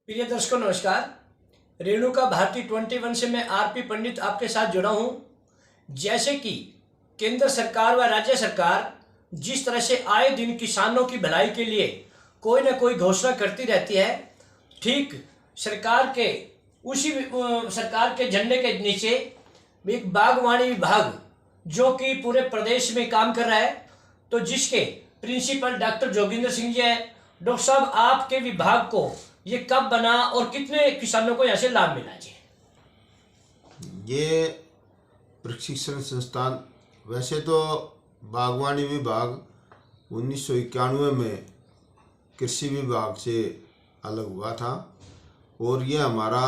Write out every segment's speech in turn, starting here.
प्रिय दर्शकों नमस्कार। रेणुका भारती 21 से मैं आरपी पंडित आपके साथ जुड़ा हूं। जैसे कि केंद्र सरकार व राज्य सरकार जिस तरह से आए दिन किसानों की भलाई के लिए कोई ना कोई घोषणा करती रहती है, ठीक सरकार के झंडे के नीचे एक बागवानी विभाग जो कि पूरे प्रदेश में काम कर रहा है, तो जिसके प्रिंसिपल डॉक्टर जोगिंदर सिंह जी हैं। डॉक्टर साहब, आपके विभाग को ये कब बना और कितने किसानों को यहाँ से लाभ मिला जी? ये प्रशिक्षण संस्थान वैसे तो बागवानी विभाग 1991 में कृषि विभाग से अलग हुआ था और ये हमारा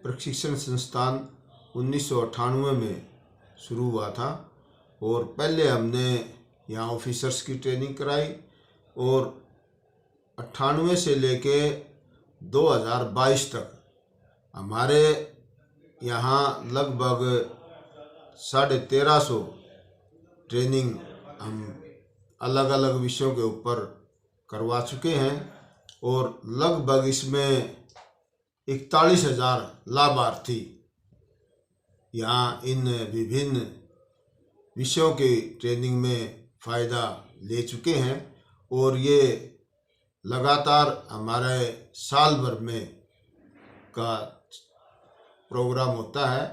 प्रशिक्षण संस्थान 1998 में शुरू हुआ था। और पहले हमने यहाँ ऑफिसर्स की ट्रेनिंग कराई और 98 से लेके 2022 तक हमारे यहाँ लगभग 1350 ट्रेनिंग हम अलग अलग विषयों के ऊपर करवा चुके हैं और लगभग इसमें 41,000 लाभार्थी यहाँ इन विभिन्न विषयों की ट्रेनिंग में फ़ायदा ले चुके हैं। और ये लगातार हमारे साल भर में का प्रोग्राम होता है,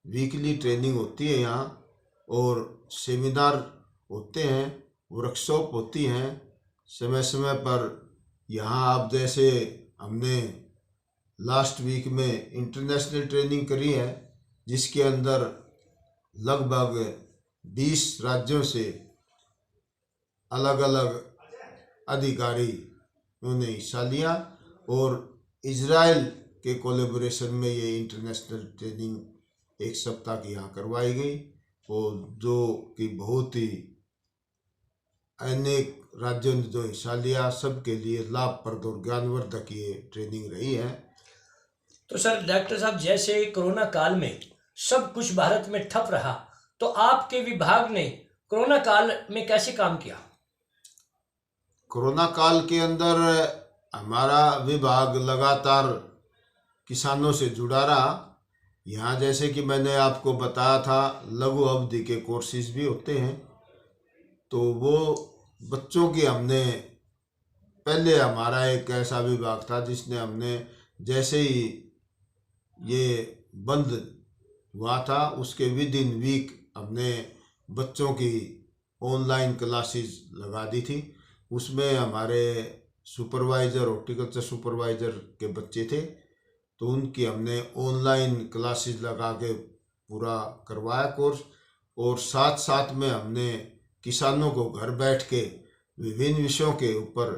वीकली ट्रेनिंग होती है यहाँ और सेमिनार होते हैं, वर्कशॉप होती हैं समय समय पर। यहाँ आप जैसे हमने लास्ट वीक में इंटरनेशनल ट्रेनिंग करी है जिसके अंदर लगभग 20 राज्यों से अलग अलग अधिकारी उन्होंने हिस्सा लिया और इजराइल के कोलैबोरेशन में ये इंटरनेशनल ट्रेनिंग एक सप्ताह की यहाँ करवाई गई और जो कि बहुत ही अनेक राज्यों ने जो हिस्सा लिया सबके लिए लाभप्रद और ज्ञानवर्धक ये ट्रेनिंग रही है। तो सर डॉक्टर साहब, जैसे कोरोना काल में सब कुछ भारत में ठप रहा, तो आपके विभाग ने कोरोना काल में कैसे काम किया? कोरोना काल के अंदर हमारा विभाग लगातार किसानों से जुड़ा रहा। यहाँ जैसे कि मैंने आपको बताया था लघु अवधि के कोर्सेज भी होते हैं, तो वो बच्चों की हमने पहले हमारा एक ऐसा विभाग था जिसने हमने जैसे ही ये बंद हुआ था उसके विद इन वीक हमने बच्चों की ऑनलाइन क्लासेस लगा दी थी। उसमें हमारे सुपरवाइज़र हॉर्टिकल्चर सुपरवाइज़र के बच्चे थे तो उनकी हमने ऑनलाइन क्लासेस लगा के पूरा करवाया कोर्स। और साथ साथ में हमने किसानों को घर बैठ के विभिन्न विषयों के ऊपर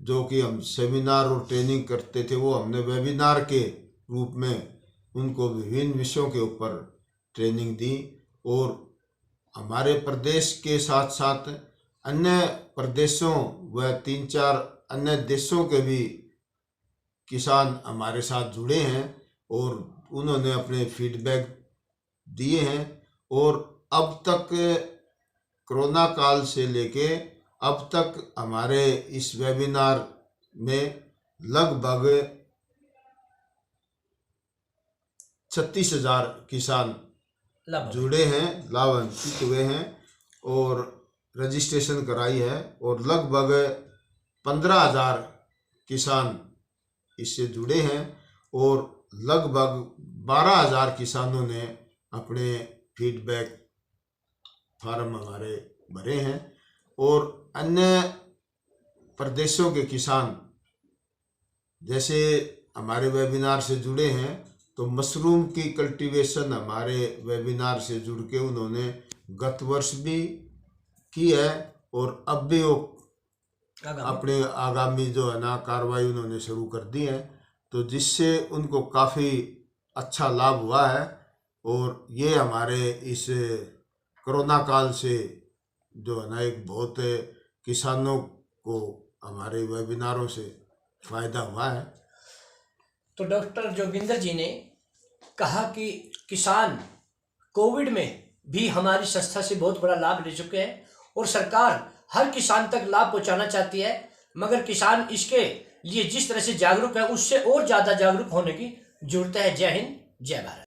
जो कि हम सेमिनार और ट्रेनिंग करते थे वो हमने वेबिनार के रूप में उनको विभिन्न विषयों के ऊपर ट्रेनिंग दी। और हमारे प्रदेश के साथ साथ अन्य प्रदेशों व 3-4 अन्य देशों के भी किसान हमारे साथ जुड़े हैं और उन्होंने अपने फीडबैक दिए हैं। और अब तक कोरोना काल से लेके अब तक हमारे इस वेबिनार में लगभग 36,000 किसान जुड़े हैं, लाभान्वित हुए हैं और रजिस्ट्रेशन कराई है और लगभग 15,000 किसान इससे जुड़े हैं और लगभग 12,000 किसानों ने अपने फीडबैक फार्म हमारे भरे हैं। और अन्य प्रदेशों के किसान जैसे हमारे वेबिनार से जुड़े हैं तो मशरूम की कल्टीवेशन हमारे वेबिनार से जुड़ के उन्होंने गत वर्ष भी की है और अब भी वो अपने आगामी जो है ना कार्रवाई उन्होंने शुरू कर दी है, तो जिससे उनको काफ़ी अच्छा लाभ हुआ है। और ये हमारे इस कोरोना काल से जो है ना एक बहुत किसानों को हमारे वेबिनारों से फ़ायदा हुआ है। तो डॉक्टर जोगिंदर जी ने कहा कि किसान कोविड में भी हमारी संस्था से बहुत बड़ा लाभ ले चुके हैं और सरकार हर किसान तक लाभ पहुंचाना चाहती है, मगर किसान इसके लिए जिस तरह से जागरूक है उससे और ज़्यादा जागरूक होने की जरूरत है। जय हिंद, जय भारत।